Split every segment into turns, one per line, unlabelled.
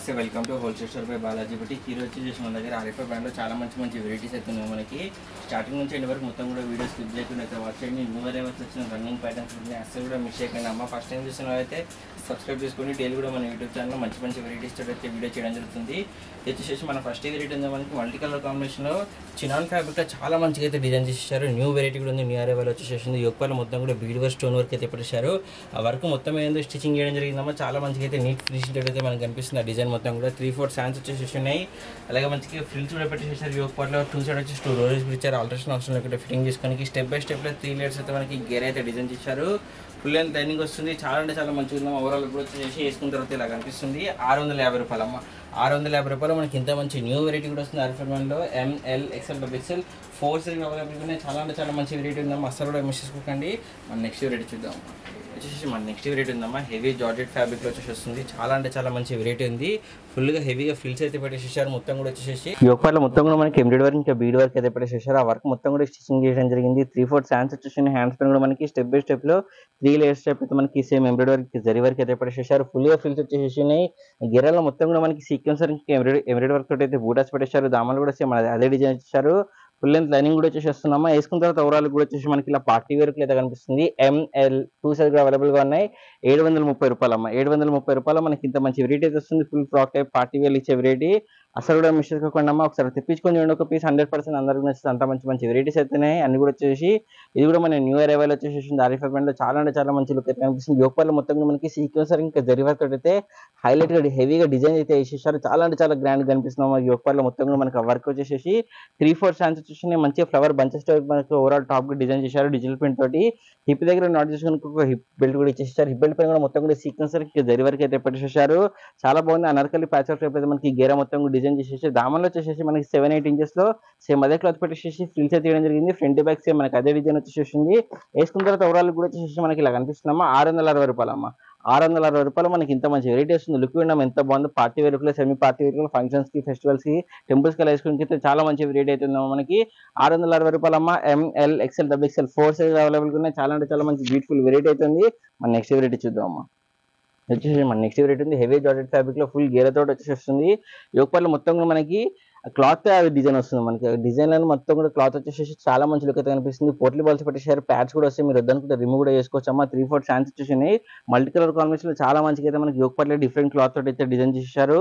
నమస్తే welcome to wholesale store by Balaji boutique. ఈ రోజు చేసిన మన దగ్గర ఆర్ఎఫ్ఐ బ్రాండ్లో చాలా మంచి వెరైటీస్ అయితే ఉన్నాయి. మనకి స్టార్టింగ్ నుంచి ఎండ్ వరకు మొత్తం కూడా వీడియో స్కిప్ చేయకుండా అయితే వాచ్ చేయండి. న్యూ అరైవల్స్ వచ్చిన రన్నింగ్ ప్యాటర్న్స్ ఉన్నాయి, అసలు కూడా మిస్ చేయకండి అమ్మ. ఫస్ట్ టైం చూసిన వాళ్ళైతే సబ్స్క్రైబ్ చేసుకోండి. డైలీ కూడా మన యూట్యూబ్ ఛానల్లో మంచి వెరైటీస్ తోటి అయితే వీడియో చేయడం జరుగుతుంది. ఇది వచ్చేసి మన ఫస్ట్ వెరైటీ ఉంది. మనకి మల్టీ కలర్ కాంబినేషన్లో చినాన్ ఫ్యాబ్రిక్లో చాలా మంచిగా అయితే డిజైన్ చేశారు. న్యూ వెరైటీ కూడా ఉంది. న్యూ అరైవల్ వచ్చేసి యోగపాలు మొత్తం కూడా బీడ్ వర్క్ స్టోన్ వర్క్ అయితే పెట్టేశారు. ఆ వర్క్ మొత్తం ఏందో స్టిచింగ్ చేయడం జరిగిందమ్మా. చాలా మంచిగా అయితే నీట్ ఫినిషింగ్ అయితే మనకు కనిపిస్తుంది. ఆ డిజైన్ మొత్తం కూడా 3/4 శాన్స్ వచ్చేసి ఉన్నాయి. అలాగే మంచిగా ఫ్రిల్స్ కూడా పెట్టేసారు. యోగపాట్లో 2 సైడ్ వచ్చేసి 2 రోజెస్ ఇచ్చారు. ఆల్ట్రేషన్ అవసరం లేకుండా ఫిట్టింగ్ చేసుకోవడానికి స్టెప్ బై స్టెప్లో 3 లేయర్స్ అయితే మనకి గేర్ అయితే డిజైన్ చేశారు. ఫుల్ అండ్ లైనింగ్ వస్తుంది. చాలా మంచిగా ఉందాం. ఓవరాల్ కూడా వచ్చేసి వేసుకున్న తర్వాత ఇలా కనిపిస్తుంది. 650 రూపాయలు అమ్మ. 650 రూపాయలు మనకి ఇంత మంచి న్యూ వెరైటీ కూడా వస్తుంది. ఆర్ఎఫ్ఐలో ML XL XL 4 size available ఉన్నాయి. చాలా మంచి వెరైటీ ఉందమ్మా. అసలు కూడా మిస్ చేసుకోకండి. మన నెక్స్ట్ వెరైటీ చూద్దాం. వచ్చేసి మన నెక్స్ట్ వెరైటీ ఉందమ్మా. హెవీ జార్జెట్ ఫ్యాబ్రిక్లో వచ్చేసి వస్తుంది. చాలా మంచి వెరైటీ ఉంది. ఫుల్గా హెవీగా ఫ్రిల్స్ అయితే పెట్టేసేసారు. మొత్తం కూడా వచ్చేసి యోగపాట్లో మొత్తం కూడా మనకి ఎంబ్రాయిడరీ వర్క్ ఇంకా బీడ్ వర్క్ అయితే పెట్టేసేసారు. ఆ వర్క్ మొత్తం కూడా స్టిచింగ్ చేయడం జరిగింది. 3/4 శాన్స్ వచ్చేసి హ్యాండ్స్ పైన కూడా మనకి స్టెప్ బై స్టెప్ లో 3 లేయర్స్ స్టెప్ అయితే మనకి same embroidery work zari work అయితే పెట్టేసేసారు. ఫుల్గా ఫ్రిల్స్ వచ్చేసి గిరాలో మొత్తం కూడా మనకి సీక్వెన్స్ వర్క్ ఎంబ్రాయిడరీ వర్క్ తోటి అయితే బూటాస్ పెట్టేశారు. దామలు కూడా సేమ్ అదే డిజైన్ ఇచ్చారు. ఫుల్ లెంత్ లైనింగ్ కూడా వచ్చేస్తున్నామా. వేసుకున్న తర్వాత ఓవరాల్ కూడా వచ్చేసి మనకి ఇలా పార్టీ వేర్ అయితే కనిపిస్తుంది. ML 2 సైజ్ కూడా అవైలబుల్ గా ఉన్నాయి. 730 రూపాయలు అమ్మ. 730 రూపాయలు మనకి ఇంత మంచి వెరైటీ అయితే వస్తుంది. Full frock type party wear ఇచ్చే వెరైటీ. అసలు కూడా మిస్ చేసుకోకుండా అమ్మ. ఒకసారి తెప్పించుకొని చూడండి. ఒక పీస్ 100% అందరికి నచ్చుతుంది. అంత మంచి వెరైటీస్ అయితేనే అన్ని కూడా వచ్చేసి ఇది కూడా మన న్యూ అరైవల్ వచ్చేసి ఆర్ఎఫ్ఐ బ్రాండ్ లో చాలా మంచి లుక్ అయితే కనిపిస్తుంది. యోగపాల్లో మొత్తం మనకి సీక్వెన్స్ ఇంకా జరీ వర్క్ అయితే హైలైట్ గా హెవీగా డిజైన్ అయితే వేసేసారు. చాలా గ్రాండ్ కనిపిస్తున్నాం. యోగపాల్లో మొత్తం మనకి వర్క్ వచ్చేసి 3/4 శాన్స్ వచ్చేసి మంచిగా ఫ్లవర్ బంచెస్ తో మనకి ఓవరాల్ టాప్ గా డిజైన్ చేశారు. డిజిటల్ ప్రింట్ తోటి హిప్ దగ్గర నాట్ చేసుకుని ఒక హిప్ బెల్ట్ కూడా ఇచ్చేసారు. హిప్ బెల్ట్ పైన కూడా మొత్తం కూడా సీక్వెన్స్ జరీ వర్క్ అయితే పెట్టేసేసారు. చాలా బాగుంది. అనార్కలి ప్యాచ్ ఆఫ్ టైప్ అయితే మనకి గేరా మొత్తం డిజైన్ చేసేసి దామన్లో వచ్చేసి మనకి 7-8 ఇంచెస్ లో సేమ్ అదే క్లాత్ పెట్టేసి ఫ్రిల్స్ అయితే తీయడం జరిగింది. ఫ్రంట్ బ్యాక్ సేమ్ మనకి అదే డిజైన్ వచ్చేసింది. వేసుకున్న తర్వాత ఓవరాల్ కూడా వచ్చేసి మనకి ఇలా కనిపిస్తున్నామా. 660 రూపాయలు అమ్మ. 660 రూపాయలు మనకి ఇంత మంచి వెరైటీ వస్తుంది. లుక్ విన్నాం ఎంత బాగుంది. పార్టీ వేర్ లో సెమీ పార్టీ వేర్ ఫంక్షన్స్ కి ఫెస్టివల్స్ కి టెంపుల్స్ కి వేసుకుని చాలా మంచి వెరైటీ అయితే ఉందాం మనకి. 660 రూపాయలు అమ్మ. ML XL XL 4 size available ఉన్నాయి. చాలా మంచి బ్యూటిఫుల్ వెరైటీ అయితే ఉంది. మన నెక్స్ట్ వెరైటీ చూద్దాం అమ్మా. వచ్చేసి మన నెక్స్ట్ వెరైటీ ఉంది. హెవీ జార్జెట్ ఫ్యాబ్రిక్ లో ఫుల్ గేర తోటి వచ్చేసి వస్తుంది. యోగపాల్లో మొత్తం కూడా మనకి క్లాత్ అది డిజైన్ వస్తుంది. మనకి డిజైన్ లో మొత్తం కూడా క్లాత్ వచ్చేసి చాలా మంచి లుక్ అయితే కనిపిస్తుంది. పోర్ట్లీ బాల్స్ పెట్టేసారు. ప్యాడ్స్ కూడా వస్తాయి. మీరు వద్దనుకుంటే రిమూవ్ కూడా చేసుకోవచ్చు అమ్మా. 3/4 శాన్స్ వచ్చేసి మల్టీ కలర్ కాంబినేషన్ లో చాలా మంచిగా అయితే మనకి యోగపాల్లో డిఫరెంట్ క్లాత్ తోటి అయితే డిజైన్ చేశారు.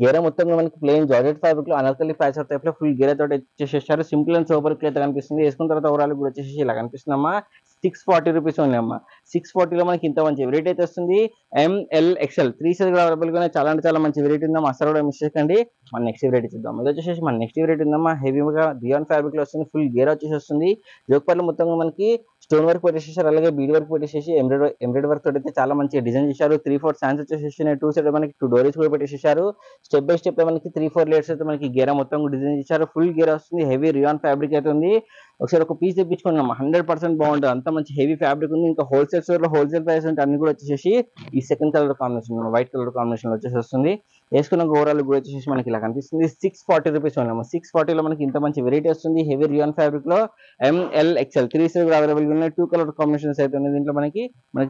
గేర మొత్తం కూడా మనకి ప్లెయిన్ జార్జెట్ ఫ్యాబ్రిక్ లో అనార్కలి ప్యాచ్ టైప్ లో ఫుల్ గేర తోటి వచ్చేసారు. సింపుల్ అండ్ సూపర్ అయితే కనిపిస్తుంది. వేసుకున్న తర్వాత ఓవరాల్ కూడా వచ్చేసి ఇలా కనిపిస్తుందమ్మా. 640 రూపీస్ ఓన్లీ అమ్మ. 640 లో మనకి ఇంత మంచి వెరైటీ అయితే వస్తుంది. ML XL 3 సైజ్ అవైలబుల్ గా చాలా మంచి వెరైటీ ఉందాం. అసలు కూడా మిస్ చేయకండి. మన నెక్స్ట్ వెరైటీ చూద్దాం. ఇది వచ్చేసి మన నెక్స్ట్ వెరైటీ ఉందమ్మా. హెవీగా బియాన్ ఫ్యాబ్రిక్ లో వస్తుంది. ఫుల్ గేర్ వచ్చేసి వస్తుంది. యోగపాల్లో మొత్తం మనకి స్టోన్ వర్క్ పెట్టేసేసారు. అలాగే బీడ్ వర్క్ పెట్టేసి ఎంబ్రాయిడరీ వర్క్ తోటి అయితే చాలా మంచిగా డిజైన్ చేశారు. 3/4 శాన్స్ వచ్చేసి 2 సైడ్ మనకి 2 డోరీస్ కూడా పెట్టేసేసారు. స్టెప్ బై స్టెప్ మనకి 3-4 లేయర్స్ అయితే మనకి గేరా మొత్తం డిజైన్ చేశారు. ఫుల్ గేర్ వస్తుంది. హెవీ రియాన్ ఫ్యాబ్రిక్ అయితే ఉంది. ఒకసారి ఒక పీస్ తెప్పించుకున్నాం. 100% బాగుంటుంది. అంత మంచి హెవీ ఫ్యాబ్రిక్ ఉంది. ఇంకా హోల్సేల్ స్టోర్ లో హోల్సేల్ ప్రైస్ ఉంటే అన్ని కూడా వచ్చేసి ఈ second colour combination white colour combination లో వచ్చేసి వస్తుంది. వేసుకున్న ఓవరాల్ కూడా వచ్చేసి మనకి ఇలా కనిపిస్తుంది. 640 రూపీస్ ఉన్నాము. 640 లో మనకి ఇంత మంచి వెరైటీ వస్తుంది. హెవీ రియాన్ ఫ్యాబ్రిక్ లో ML XL 3 సైజ్ అవైలబుల్ గా ఉన్నాయి. 2 కలర్ కాంబినేషన్స్ అయితే ఉన్నాయి. దీంట్లో మనకి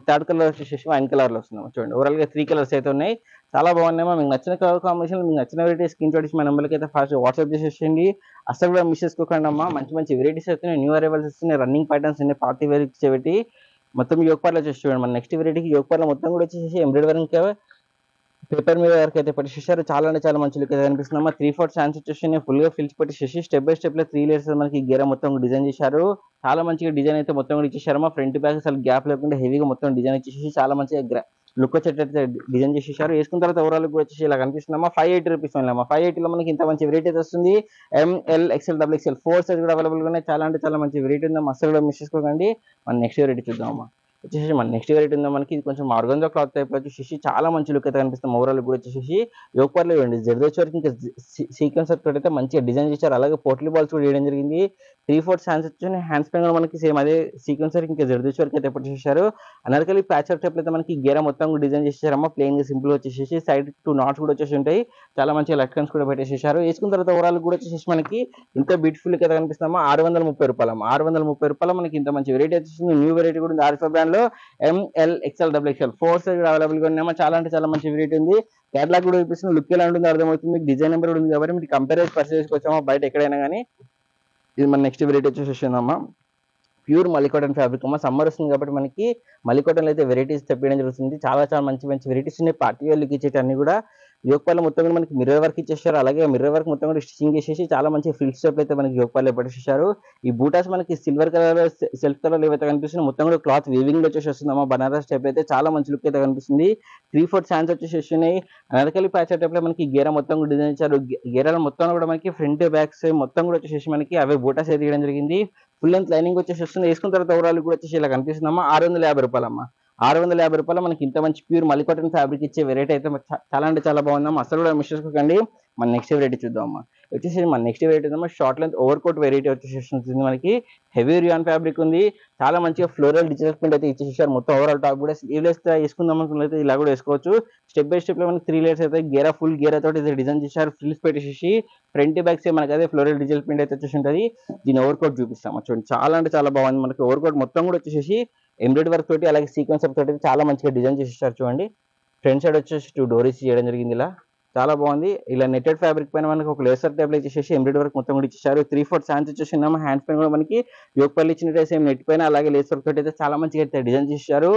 థర్డ్ కలర్ వచ్చేసి వైన్ కలర్ లో వస్తున్నాము. చూడండి ఓవరాల్ గా 3 కలర్స్ అయితే ఉన్నాయి. చాలా బాగున్నాయమ్మా. మీకు నచ్చిన కలర్ కాంబినేషన్ మీకు నచ్చిన వెరైటీ స్క్రీన్ షాట్ ఇచ్చి మా నెంబర్కి అయితే ఫాస్ట్ వాట్సాప్ చేసేయండి. అసలు కూడా మిస్ చేసుకోకండి అమ్మా. మంచి వెరైటీస్ వస్తున్నాయి. న్యూ అరైవల్స్ వస్తున్నాయి. రన్నింగ్ ప్యాటర్న్స్ ఉన్నాయి. పార్టీ వేర్ ఇచ్చేవి మొత్తం యోగపాల్లో వచ్చేసి చూడండి. మన నెక్స్ట్ వెరైటీకి యోగపాల్లో మొత్తం కూడా వచ్చేసి ఎంబ్రాయిడరీ ఇంకా పేపర్ మీద వరకు అయితే పెట్టేసేసారు. చాలా మంచి లుక్ అయితే కనిపిస్తుందమ్మా. 3/4 శాన్స్ వచ్చేసి ఫుల్ గా ఫిల్స్ పెట్టేసేసి స్టెప్ బై స్టెప్ లో 3 లేయర్స్ మనకి గేర మొత్తం డిజైన్ చేశారు. చాలా మంచిగా డిజైన్ అయితే మొత్తం కూడా ఇచ్చేసారమ్మా. ఫ్రంట్ బ్యాక్ అసలు గ్యాప్ లేకుండా హెవీగా మొత్తం డిజైన్ ఇచ్చేసి చాలా మంచిగా లుక్ వచ్చేటట్టు డిజైన్ చేసేసారు. వేసుకున్న తర్వాత ఓవరాల్ కూడా వచ్చేసి ఇలా కనిపిస్తుందమ్మా. 580 రూపీస్ అమ్మా. 580 లో మనకి ఇంత మంచి వెరైటీ అయితే వస్తుంది. ML XL XL 4 సైజ్ కూడా అవైలబుల్ గా ఉన్నాయి. చాలా మంచి వెరైటీ ఉందమ్మా. అసలు కూడా మిస్ చేసుకోకండి. మన నెక్స్ట్ వెరైటీ చూద్దామమ్మా. వచ్చేసి మన నెక్స్ట్ వెరైటీ ఉందా మనకి. ఇది కొంచెం ఆర్గంజా క్లాత్ టైప్ వచ్చేసి చాలా మంచి లుక్ అయితే కనిపిస్తుంది. ఓవరాల్ కూడా వచ్చేసి యోగపాల్లో ఇవ్వండి జర్దోచి వరకు ఇంకా సీక్వెన్స్ వర్క్ అయితే మంచిగా డిజైన్ చేశారు. అలాగే పోర్ట్లీ బాల్స్ కూడా వేయడం జరిగింది. 3/4 శాన్స్ వచ్చి హ్యాండ్స్ పైన కూడా మనకి సేమ్ అదే సీక్వెన్స్ వర్క్ ఇంకా జర్దోచి వరకు అయితే పెట్టేసారు. అనార్కలి ప్యాచ్ వర్క్ టైప్ అయితే మనకి గేరా మొత్తం డిజైన్ చేసేసారమ్మా. ప్లెయిన్ గా సింపుల్ వచ్చేసి సైడ్ 2 నాట్స్ కూడా వచ్చేసి ఉంటాయి. చాలా మంచిగా లట్కన్స్ కూడా పెట్టేసేసారు. వేసుకున్న తర్వాత ఓవరాల్ కూడా వచ్చేసి మనకి ఇంత బ్యూటిఫుల్ అయితే కనిపిస్తామా. 630 రూపాయలు. 630 రూపాయలు మనకి ఇంత మంచి వెరైటీ వచ్చేసింది. న్యూ వెరైటీ కూడా ఆర్ఎఫ్ఐ బ్రాండ్
బ్రాండ్ లో ML XL XXL 4 సైజ్ కూడా అవైలబుల్ గా ఉన్నాయమ్మా. చాలా అంటే చాలా మంచి వెరైటీ ఉంది. కేటలాగ్ కూడా చూపిస్తుంది. లుక్ ఎలా ఉంటుందో అర్థమవుతుంది. మీకు డిజైన్ నెంబర్ కూడా ఉంది కాబట్టి మీరు కంపేర్ చేసి పర్చేస్ చేసుకోవచ్చమ్మా బయట ఎక్కడైనా కానీ. ఇది మన నెక్స్ట్ వెరైటీ వచ్చేసి ఉందమ్మా, ప్యూర్ మలికాటన్ ఫ్యాబ్రిక్ అమ్మా. సమ్మర్ వస్తుంది కాబట్టి మనకి మలికాటన్ అయితే వెరైటీస్ తెప్పించడం జరుగుతుంది. చాలా చాలా మంచి మంచి వెరైటీస్ ఉన్నాయి. పార్టీ వేర్ లుక్ ఇచ్చేటి అన్ని కూడా యోగపాలు మొత్తం కూడా మనకి మిర్రర్ వర్క్ ఇచ్చేసారు. అలాగే మిర్రర్ వర్క్ మొత్తం కూడా స్టిచింగ్ చేసేసి చాలా మంచి ఫ్రిల్ స్టెప్ అయితే మనకి యోగపాలు పెట్టేసారు. ఈ బూటాస్ మనకి సిల్వర్ కలర్ సెల్ఫ్ కలర్ ఏవైతే కనిపిస్తుంది మొత్తం కూడా క్లాత్ వీవింగ్ వచ్చేసి వస్తుందమ్మా. బనారస్ టైప్ అయితే చాలా మంచి లుక్ అయితే కనిపిస్తుంది. 3/4 హ్యాండ్స్ వచ్చేసి ఉన్నాయి. అనరకలి ప్యాచ్ టైప్ లో మనకి గేరా మొత్తం కూడా డిజైన్ ఇచ్చారు. గేరాలు మొత్తం కూడా మనకి ఫ్రంట్ బ్యాక్స్ మొత్తం కూడా వచ్చేసి మనకి అవే బూటాస్ అయితే తీయడం జరిగింది. ఫుల్ లెంత్ లైనింగ్ వచ్చేసి వస్తుంది. వేసుకున్న తర్వాత ఓవరాల్ కూడా వచ్చేసి ఇలా కనిపిస్తుందమ్మా. 650 రూపాయలమ్మా. 650 రూపాయలు మనకి ఇంత మంచి ప్యూర్ మలికాటన్ ఫ్యాబ్రిక్ ఇచ్చే వెరైటీ అయితే చాలా అంటే చాలా బాగుందమ్మా. అసలు కూడా మిస్ చేసుకోకండి. మన నెక్స్ట్ వెరైటీ చూద్దాం అమ్మా. వచ్చేసి మన నెక్స్ట్ వెరైటీ ఉందమ్మా, short length over coat variety వచ్చేసి ఉంటుంది. మనకి హెవీ రియాన్ ఫ్యాబ్రిక్ ఉంది. చాలా మంచిగా ఫ్లోరల్ డిజిటల్ ప్రింట్ అయితే ఇచ్చేసారు. మొత్తం ఓవరాల్ టాప్ కూడా స్లీవ్లెస్ వేసుకుందాం అనుకున్నట్లయితే ఇలా కూడా వేసుకోవచ్చు. స్టెప్ బై స్టెప్ లో మనకి 3 లేయర్స్ అయితే గేరా ఫుల్ గేరా తోటి డిజైన్ చేశారు. ఫ్రిల్స్ పెట్టేసి ఫ్రంట్ బ్యాక్స్ మనకి అదే ఫ్లోరల్ డిజిటల్ ప్రింట్ అయితే వచ్చేసి ఉంటుంది. దీని ఓవర్ కోట్ చూపిస్తాము చూడండి. చాలా అంటే చాలా బాగుంది. మనకి ఓవర్ కోట్ మొత్తం కూడా వచ్చేసి ఎంబ్రాయిడరీ వర్క్ తోటి అలాగే సీక్వెన్స్ తోటి చాలా మంచిగా డిజైన్ చేసేసారు చూడండి. ఫ్రంట్ సైడ్ వచ్చేసి 2 డోరీస్ చేయడం జరిగింది. ఇలా చాలా బాగుంది. ఇలా నెట్టెడ్ ఫ్యాబ్రిక్ పైన మనకి ఒక లేసర్ టైప్ ఇచ్చేసి ఎంబ్రాయిడరీ వర్క్ మొత్తం కూడా ఇచ్చేసారు. 3/4 హ్యాండ్స్ వచ్చేసి ఉన్నాము. హ్యాండ్స్ పైన కూడా మనకి యోగపల్లి ఇచ్చినట్టు సేమ్ నెట్ పైన అలాగే లేసర్ వర్క్ తోటి అయితే చాలా మంచిగా అయితే డిజైన్ చేశారు.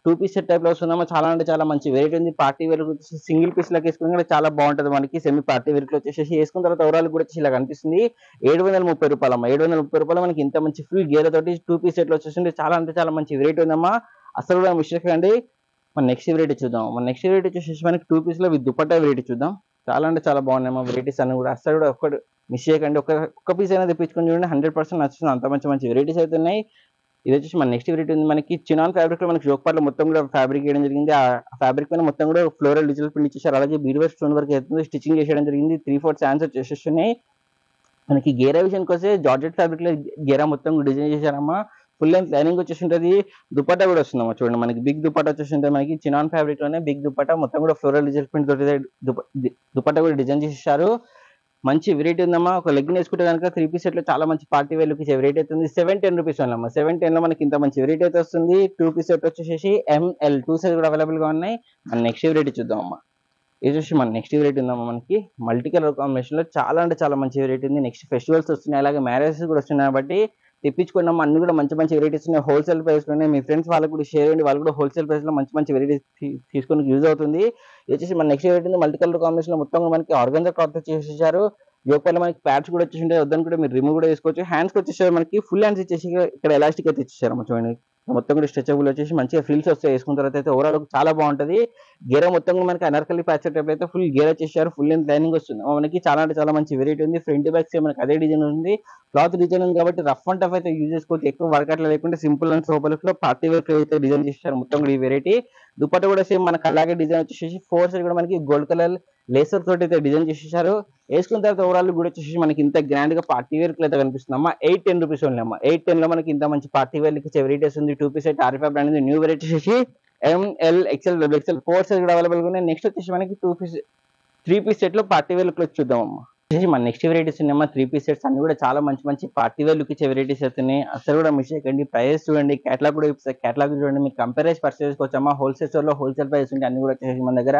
2 పీస్ సెట్ టైప్ లో వస్తుందమ్మా. చాలా అంటే చాలా మంచి వెరైటీ ఉంది. పార్టీ వేర్ వచ్చేసి సింగిల్ పీస్ లాగా వేసుకుని కూడా చాలా బాగుంటుంది. మనకి సెమీ పార్టీ వేర్ వచ్చేసి వేసుకున్న తర్వాత ఓవరాల్ కూడా వచ్చేసి ఇలా కనిపిస్తుంది. 730 రూపాయలమ్మా. 730 రూపాయలు మనకి ఇంత మంచి ఫుల్ గేర్ తోటి 2 పీస్ సెట్ లో వచ్చేసి చాలా అంటే చాలా మంచి వెరైటీ ఉందమ్మా. అసలు కూడా మిస్ చేయకండి. మన నెక్స్ట్ వెరైటీ చూద్దాం. మన నెక్స్ట్ వెరైటీ వచ్చేసి మనకి 2 పీస్ లో విత్ దుపట్టా వెరైటీ చూద్దాం. చాలా అంటే చాలా బాగున్నాయమ్మా వెరైటీస్ అన్ని కూడా. అసలు కూడా ఒక్కటి మిస్ చేయకండి. ఒక్క పీస్ అయినా తెప్పించుకొని చూడండి. 100% నచ్చుతుంది. అంత మంచి మంచి వెరైటీస్ అయితే ఉన్నాయి. ఇది వచ్చేసి మన నెక్స్ట్ వెరైటీ ఉంది. మనకి చినాన్ ఫ్యాబ్రిక్ లో మనకి జోక్పార్లో మొత్తం కూడా ఫ్యాబ్రిక్ చేయడం జరిగింది. ఆ ఫ్యాబ్రిక్ పైన మొత్తం కూడా ఫ్లోరల్ డిజిటల్ ప్రింట్ ఇచ్చేసారు. అలాగే బీడ్ వర్క్ స్టోన్ వర్క్ అవుతుంది. స్టిచింగ్ చేయడం జరిగింది. 3/4 హ్యాండ్స్ వచ్చేస్తున్నాయి. మనకి గేరా విషయానికి వస్తే జార్జెట్ ఫ్యాబ్రిక్ లో గేరా మొత్తం డిజైన్ చేశారమ్మా. ఫుల్ లెంత్ లైనింగ్ వచ్చేసి ఉంటుంది. దుపట్టా కూడా వస్తుందమ్మా చూడండి. మనకి బిగ్ దుపట్టా వచ్చేసి ఉంటుంది. మనకి చినాన్ ఫ్యాబ్రిక్ లోనే బిగ్ దుపట్టా మొత్తం కూడా ఫ్లోరల్ డిజిటల్ ప్రింట్ తోటి దుపట్టా కూడా డిజైన్ చేసేసారు. మంచి వెరైటీ ఉందమ్మా. ఒక లెగ్గిన్ వేసుకుంటే కనుక 3 పీస్ సెట్ లో చాలా మంచి పార్టీ వేర్ లుక్ ఇచ్చే వెరైటీ అవుతుంది. 710 రూపీస్ అమ్మా. 710 లో మనకి ఇంత మంచి వెరైటీ అయితే వస్తుంది. 2 పీస్ సెట్ వచ్చేసి ML 2 సైజ్ కూడా అవైలబుల్ గా ఉన్నాయి. మన నెక్స్ట్ వెరైటీ చూద్దాం అమ్మా. ఇది వచ్చి మన నెక్స్ట్ వెరైటీ ఉందమ్మా. మనకి మల్టీ కలర్ కాంబినేషన్ లో చాలా అంటే చాలా మంచి వెరైటీ ఉంది. నెక్స్ట్ ఫెస్టివల్స్ వస్తున్నాయి, అలాగే మ్యారేజెస్ కూడా వస్తున్నాయి కాబట్టి తెప్పించుకున్నాము. అన్ని కూడా మంచి మంచి వెరైటీస్ ఉన్నాయి. హోల్సేల్ ప్రైస్ లోనే మీ ఫ్రెండ్స్ వాళ్ళకి కూడా షేర్ చేయండి. వాళ్ళు కూడా హోల్సేల్ ప్రైస్ లో మంచి మంచి వెరైటీస్ తీసుకొని యూజ్ అవుతుంది. ఇది వచ్చేసి మన next variety multi colour combination లో మొత్తం మనకి ఆర్గంజా క్లాత్ చేసేసారు. యోగపల్లి మనకి ప్యాడ్స్ కూడా వచ్చేసి ఉంటాయి. వద్దని కూడా మీరు రిమూవ్ కూడా చేసుకోవచ్చు. హ్యాండ్స్ వచ్చేసారు మనకి ఫుల్ హ్యాండ్స్ ఇచ్చేసి ఇక్కడ ఎలాస్టిక్ అయితే ఇచ్చేసారు చూడండి. మొత్తం కూడా స్ట్రెచబుల్ వచ్చేసి మంచిగా ఫ్రిల్స్ వస్తాయి. వేసుకున్న తర్వాత అయితే ఓవరాల్ చాలా బాగుంటుంది. గేరా మొత్తం కూడా మనకి అనార్కలి ప్యాచ్ టైప్ అయితే ఫుల్ గేర్ వచ్చేసారు. ఫుల్ లెంత్ లైనింగ్ వస్తుంది. మనకి చాలా అంటే చాలా మంచి వెరైటీ ఉంది. ఫ్రంట్ బ్యాక్స్ మనకి అదే డిజైన్ ఉంది. క్లాత్ డిజైన్ ఉంది కాబట్టి రఫ్ అండ్ టఫ్ అయితే యూజ్ చేసుకోవచ్చు. ఎక్కువ వర్క్ అట్లా లేకుండా సింపుల్ అండ్ సోపర్ లో పార్టీ వేర్ అయితే డిజైన్ చేశారు మొత్తం కూడా ఈ వెరైటీ. దుపట్టా కూడా సేమ్ మనకి అలాగే డిజైన్ వచ్చేసి 4 సైడ్ కూడా మనకి గోల్డ్ కలర్ లేసర్ తోటి అయితే డిజైన్ చేసేసారు. వేసుకున్న తర్వాత ఓవరాల్ కూడా వచ్చేసి మనకి ఇంత గ్రాండ్ గా పార్టీ వేర్ అయితే కనిపిస్తుంది అమ్మా. 810 రూపీస్ ఓన్లీ అమ్మా. 810 లో మనకి ఇంత మంచి పార్టీ వేర్ ఇచ్చే వెరైటీస్ ఉంది. 2 piece set RFI brand new variety వచ్చేసి ML XL XXL 4 సైజ్ కూడా అవైలబుల్ గా ఉన్నాయి. నెక్స్ట్ వచ్చేసి మనకి 3 పీస్ సెట్ లో పార్టీ వేర్ లుక్ చూద్దాం అమ్మా. మన నెక్స్ట్ వెరైటీస్ ఉన్నాయమ్మా. 3 పీస్ సెట్స్ అన్ని కూడా చాలా మంచి మంచి పార్టీ వేర్ లుక్ ఇచ్చే వెరైటీస్ అవుతున్నాయి. అసలు కూడా మిస్ చేయకండి. ప్రైస్ చూడండి, కేటలాగ్ కూడా కేటలాగ్ చూడండి. మీరు కంపేర్ చేసి పర్చేస్ చేసుకోవచ్చమ్మా. హోల్సేల్ స్టోర్ లో హోల్సేల్ ప్రైస్ ఉంటే అన్ని కూడా వచ్చేసి మన దగ్గర.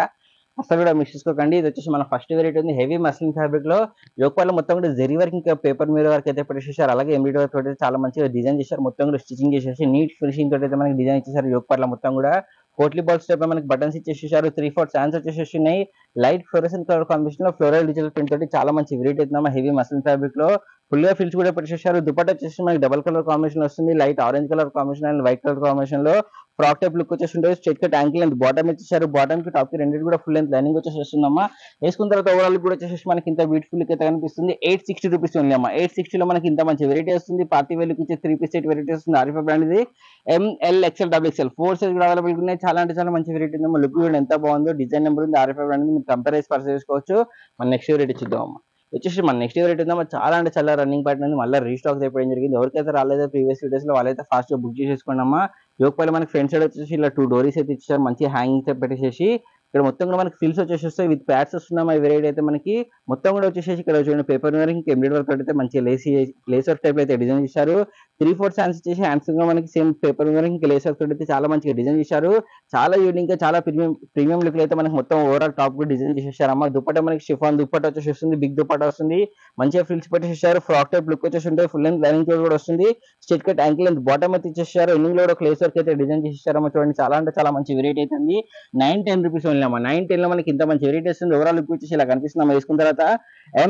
అసలు కూడా మిస్ చేసుకోకండి. ఇది వచ్చేసి మన ఫస్ట్ వెరైటీ ఉంది. హెవీ మస్లిన్ ఫ్యాబ్రిక్ లో యోగపాల్లో మొత్తం కూడా జెరీ వర్క్ ఇంకా పేపర్ మీద వర్క్ అయితే పెట్టేసారు. అలాగే ఎంబ్రాయిడరీ వర్క్ తోటి చాలా మంచిగా డిజైన్ చేశారు. మొత్తం కూడా స్టిచింగ్ చేసేసి నీట్ ఫినిషింగ్ తోటి అయితే మనకి డిజైన్ ఇచ్చేసారు. యోగపాల్లో మొత్తం కూడా పోట్లీ బాల్స్ టైప్ మనకి బటన్స్ ఇచ్చేసారు. 3/4 హ్యాండ్స్ వచ్చేసి ఉన్నాయి. లైట్ ఫ్లోరెసెంట్ కలర్ కాంబినేషన్ లో ఫ్లోరల్ డిజిటల్ ప్రింట్ తోటి చాలా మంచి వెరైటీ అవుతుందమ్మా. హెవీ మస్లిన్ ఫ్యాబ్రిక్ లో ఫుల్ గా ఫిల్స్ కూడా పెట్టేసారు. దుపట్టా వచ్చేసి మనకి డబల్ కలర్ కాంబినేషన్ వస్తుంది. Light orange colour combination and white colour combination లో ఫ్రాక్ టైప్ లుక్ వచ్చేసి ఉంటుంది. Straight cut ankle and bottom ఇచ్చేసారు. బాటమ్ కి టాప్ కి రెండు కూడా ఫుల్ లెంత్ లైనింగ్ వచ్చేసి వస్తుందమ్మా. వేసుకున్న తర్వాత ఓవరాల్ కూడా వచ్చేసి మనకి ఇంత బ్యూటిఫుల్ అయితే కనిపిస్తుంది. 860 రూపీస్ ఉంది అమ్మా. 860 లో మనకి ఇంత మంచి వెరైటీ వస్తుంది. పార్టీ వేర్ లుక్ ఇచ్చే 3 పీస్ సెట్ వెరైటీ వస్తుంది. RFI బ్రాండ్ ఇది. ML XL XXL 4 సైజ్ కూడా అవైలబుల్ ఉన్నాయి. చాలా అంటే చాలా మంచి వెరైటీ ఉందమ్మా. లుక్ కూడా ఎంత బాగుందో. డిజైన్ నెంబర్ ఉంది. RFI బ్రాండ్ మీరు కంపేర్ చేసి పర్చేస్ చేసుకోవచ్చు. మన నెక్స్ట్ వెరైటీ చూద్దాం అమ్మా. వచ్చేసి మన నెక్స్ట్ వెరైటీ ఉందమ్మా. చాలా అంటే చాలా రన్నింగ్ పార్టీ ఉంది. మళ్ళీ రీస్టాక్ అయిపోవడం జరిగింది. ఎవరికైతే రాలేదో ప్రీవియస్ వీడియోస్ లో వాళ్ళైతే ఫాస్ట్ గా బుక్ చేసేసుకోండి అమ్మా. యోగపల్లి మనకి ఫ్రంట్ సైడ్ వచ్చేసి ఇలా 2 డోరీస్ అయితే ఇచ్చారు. మంచి హ్యాంగింగ్స్ పెట్టేసి ఇక్కడ మొత్తం కూడా మనకి ఫిల్స్ వచ్చేసి వస్తాయి విత్ ప్యాడ్స్ వస్తున్నాయి. ఈ వెరైటీ అయితే మనకి మొత్తం కూడా వచ్చేసి ఇక్కడ చూడండి పేపర్ వర్క్ ఎంబ్రాయిడరీ వర్క్ అయితే మంచి లేస్ వర్క్ టైప్ అయితే డిజైన్ చేశారు. 3/4 హ్యాండ్స్ వచ్చేసి హ్యాండ్స్ గా మనకి same paper work lace work అయితే చాలా మంచిగా డిజైన్ చేశారు. చాలా యూనిక్ గా చాలా ప్రీమియం లుక్ అయితే మనకి మొత్తం ఓవరాల్ టాప్ కూడా డిజైన్ చేసేసారు అమ్మ. దుపట్టా మనకి షిఫాన్ దుపట్టా వచ్చేసి వస్తుంది, బిగ్ దుపట్టా వస్తుంది, మంచిగా ఫ్రిల్స్ పెట్టేసేసారు. ఫ్రాక్ టైప్ లుక్ వచ్చేసి ఉంటుంది, ఫుల్ లెంత్ లైనింగ్ కూడా వస్తుంది, straight cut ankle length bottom అయితే ఇచ్చేసారు. ఎండింగ్ లో కూడా లేస్ వర్క్ అయితే డిజైన్ చేసేసారు. చూడండి చాలా అంటే చాలా మంచి వెరైటీ అయితే ఉంది. 910 రూపీస్ ఓన్లీ అమ్మ. 910 లో మనకి ఇంత మంచి వెరైటీ వస్తుంది. ఓవరాల్ లుక్ వచ్చేసి ఇలా కనిపిస్తుంది అమ్మ. వేసుకున్న తర్వాత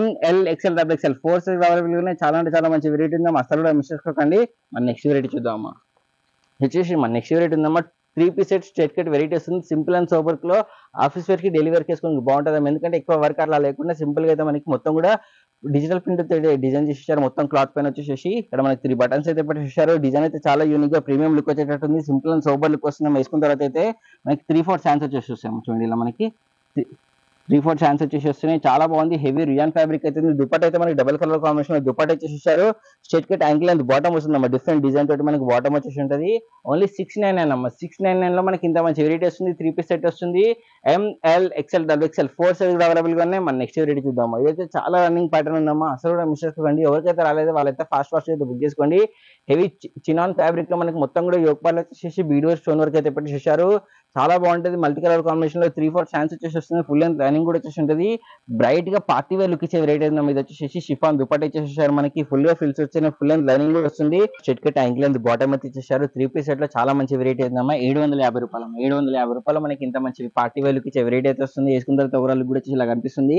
ML XL XXL 4 size available ఉన్నాయి. చాలా అంటే చాలా మంచి వెరైటీ ఉంది అమ్మ. అసలు కూడా మిస్ చేసుకోకండి. మన నెక్స్ట్ వెరైటీ చూద్దాం అమ్మ. వచ్చేసి మన నెక్స్ట్ వెరైటీ ఉందమ్మా. 3-piece set straight cut variety వస్తుంది. సింపుల్ అండ్ సోబర్ లో ఆఫీస్ వేర్ కి డైలీ వర్క్ వేసుకొని బాగుంటుంది. ఎందుకంటే ఎక్కువ వర్క్ అట్లా లేకుండా సింపుల్ గా అయితే మనకి మొత్తం కూడా డిజిటల్ ప్రింట్ డిజైన్ చేసేసారు. మొత్తం క్లాత్ పైన వచ్చేసి ఇక్కడ మనకి 3 బటన్స్ అయితే పెట్టేసారు. డిజైన్ అయితే చాలా యూనిక్ గా ప్రీమియం లుక్ వచ్చేటట్టుంది. సింపుల్ అండ్ సోబర్ లుక్ వస్తుంది. వేసుకున్న తర్వాత అయితే మనకి 3/4 హ్యాండ్స్ వచ్చేసి వస్తాయి. చూడండి ఇలా మనకి 3/4 హ్యాండ్స్ వచ్చేసి వస్తున్నాయి. చాలా బాగుంది. హెవీ రియాన్ ఫ్యాబ్రిక్ అయితే దుపట్టా అయితే మనకి డబల్ కలర్ కాంబినేషన్ లో దుపట్టా వచ్చేసారు. Straight cut ankle and bottom వస్తుంది. డిఫరెంట్ డిజైన్ తోటి మనకి బాటమ్ వచ్చేసి ఉంటుంది. ఓన్లీ 699 అమ్మ. 699 లో మనకి ఇంత మంచి వెరైటీ వస్తుంది. 3-piece సెట్ వస్తుంది. ML XL XXL 4 size available గా ఉన్నాయి. మన నెక్స్ట్ వెరైటీ చూద్దాం. ఇదైతే చాలా రన్నింగ్ ప్యాటర్న్ ఉందమ్మా. అసలు కూడా మిస్ చేసుకోండి. ఎవరికైతే రాలేదో వాళ్ళైతే ఫాస్ట్ అయితే బుక్ చేసుకోండి. హెవీ చినాన్ ఫ్యాబ్రిక్ లో మనకి మొత్తం కూడా యోగ్ పార్లు వచ్చేసి బీడ్ స్టోన్ వర్క్ అయితే పెట్టేసారు. చాలా బాగుంటుంది. మల్టీ కలర్ కాంబినేషన్ లో 3/4 హ్యాండ్స్ వచ్చేసి వస్తుంది. ఫుల్ లెంత్ లైనింగ్ కూడా వచ్చేసి ఉంటుంది. బ్రైట్ గా పార్టీ వేర్ లుక్ ఇచ్చే వెరైటీ ఉంది. ఇది వచ్చేసి షిఫాన్ దుపట్టా ఇచ్చేసారు. మనకి ఫుల్ గా ఫిల్స్ వచ్చిన ఫుల్ లెంత్ లైనింగ్ కూడా వస్తుంది. Straight cut ankle length bottom అయితే ఇచ్చేసారు. 3-piece సెట్ లో చాలా మంచి వెరైటీ ఉందమ్మా. 750 రూపాయలు. 750 రూపాయలు మనకి ఇంత మంచి పార్టీ వేర్ లుక్ ఇచ్చే వెరైటీ అయితే వస్తుంది. వేసుకున్న తర్వాత ఓవరాల్ కూడా వచ్చేసి ఇలా కనిపిస్తుంది.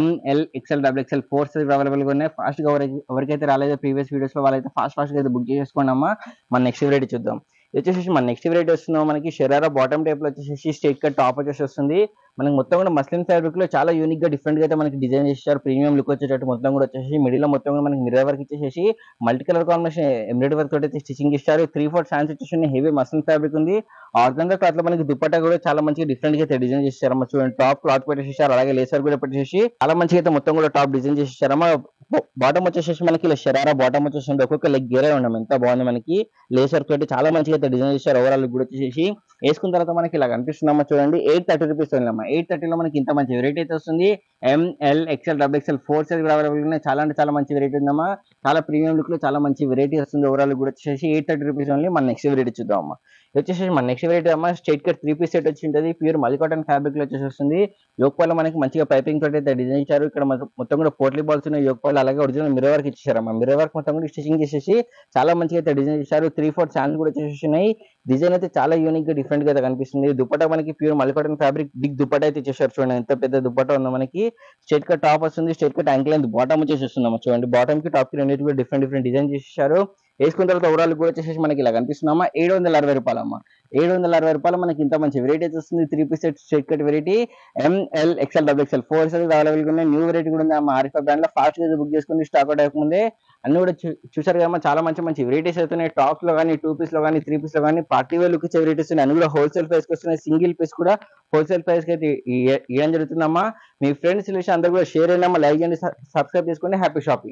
ML XL XXL 4 size available గా ఉన్నాయి. ఫాస్ట్ గా ఎవరికైతే రాలేదో ప్రీవియస్ వీడియోస్ లో వాళ్ళైతే ఫాస్ట్ గా అయితే బుక్ చేసుకోండి అమ్మా. మన నెక్స్ట్ వెరైటీ చూద్దాం. వచ్చేసి మన నెక్స్ట్ వెరైటీ వస్తున్నాం. మనకి షరారా బాటమ్ టైప్ లో వచ్చేసి స్ట్రెయిట్ కట్ టాప్ వచ్చేసి వస్తుంది. మనకి మొత్తం కూడా మస్లిన్ ఫ్యాబ్రిక్ లో చాలా యూనిక్ గా డిఫరెంట్ గా అయితే మనకి డిజైన్ చేశారు. ప్రీమియం లుక్ వచ్చేటట్టు మొత్తం కూడా వచ్చేసి మిడిల్ లో మొత్తం కూడా మనకి మిర్రర్ వర్క్ ఇచ్చేసి multi colour combination embroidery work తోటి అయితే స్టిచింగ్ ఇస్తారు. 3/4 హ్యాండ్స్ వచ్చేసి హెవీ మస్లిన్ ఫ్యాబ్రిక్ ఉంది. ఆర్గంజా క్లాత్ లో మనకి దుపట్టా కూడా చాలా మంచిగా డిఫరెంట్ గా అయితే డిజైన్ చేశారు. చూడండి టాప్ క్లాత్ పెట్టేసారు. అలాగే లేసర్ కూడా పెట్టేసి చాలా మంచిగా అయితే మొత్తం కూడా టాప్ డిజైన్ చేసేసారు. బాటమ్ వచ్చేసి మనకి ఇలా షరారా బాటమ్ వచ్చేసి ఒక్కొక్క లెగ్ గేరే ఉండడం ఎంత బాగుంది. మనకి లేసర్ తోటి చాలా మంచిగా అయితే డిజైన్ చేశారు. ఓవరాల్ కూడా వచ్చేసి వేసుకున్న తర్వాత మనకి ఇలా కనిపిస్తుందమ్మా. చూడండి 830 రూపీస్ అమ్మా. 830 లో మనకి ఇంత మంచి వెరైటీ అయితే వస్తుంది. ML XL XXL 4 size available ఉన్నాయి. చాలా అంటే చాలా మంచి వెరైటీ ఉందమ్మా. చాలా ప్రీమియం లుక్ లో చాలా మంచి వెరైటీ వస్తుంది. ఓవరాల్ కూడా వచ్చేసి 830 రూపీస్ ఓన్లీ. మన నెక్స్ట్ వెరైటీ చూద్దాం అమ్మా. వచ్చేసి మన నెక్స్ట్ వెరైటీ అమ్మా. స్ట్రెయిట్ కట్ 3-piece సెట్ వచ్చి ఉంటుంది. ప్యూర్ మల్టీ కాటన్ ఫ్యాబ్రిక్ లో వచ్చేసి వస్తుంది. యోగపాల మనకి మంచిగా పైపింగ్ తోటి అయితే డిజైన్ ఇచ్చారు. ఇక్కడ మొత్తం కూడా పోట్లీ బాల్స్ ఉన్నాయి. యోగపాలు అలాగే ఒరిజినల్ మిర్రర్ వర్క్ ఇచ్చేసారమ్మా. మిర్రర్ వర్క్ మొత్తం కూడా స్టిచింగ్ చేసేసి చాలా మంచిగా అయితే డిజైన్ చేశారు. 3/4 హ్యాండ్స్ కూడా వచ్చేసి ఉన్నాయి. డిజైన్ అయితే చాలా యూనిక్ గా డిఫరెంట్ గా అయితే కనిపిస్తుంది. దుపట్టా మనకి pure multi cotton fabric big dupatta అయితే ఇచ్చేసారు. చూడండి ఎంత పెద్ద దుపట్టా ఉందో. మనకి స్ట్రెయిట్ కట్ టాప్ వస్తుంది. Straight cut ankle length bottom వచ్చేసి వస్తుందమ్మా. చూడండి బాటమ్ కి టాప్ కి రెండింటి కూడా డిఫరెంట్ డిజైన్ చేసేసారు. వేసుకున్న తర్వాత ఓవరాల్ కూడా వచ్చేసి మనకి ఇలా కనిపిస్తుందమ్మా. 760 రూపాయలు అమ్మా. 760 రూపాయలు మనకి ఇంత మంచి వెరైటీ అయితే వస్తుంది. 3-piece set straight cut variety ML XL XXL 4 size available గా ఉన్నాయి. న్యూ వెరైటీ కూడా ఉంది అమ్మా. ఆరిఫా బ్రాండ్ లో ఫాస్ట్ గా బుక్ చేసుకుని స్టాక్ అవుట్ అవ్వకముందే అన్ని కూడా చూసారు కదా. చాలా మంచి వెరైటీస్ అవుతున్నాయి. టాప్స్ లో కానీ 2-piece లో కానీ 3-piece లో కానీ పార్టీ వేర్ లుక్ ఇచ్చే వెరైటీస్ ఉన్నాయి. అన్ని కూడా హోల్సేల్ ప్రైస్ కి వస్తున్నాయి. సింగిల్ పీస్ కూడా హోల్సేల్ ప్రైస్ కి అయితే ఇవ్వడం జరుగుతుందమ్మా. మీ ఫ్రెండ్స్ అందరూ కూడా షేర్ అయినా లైక్ చేయండి, సబ్స్క్రైబ్ చేసుకోండి. Happy shopping.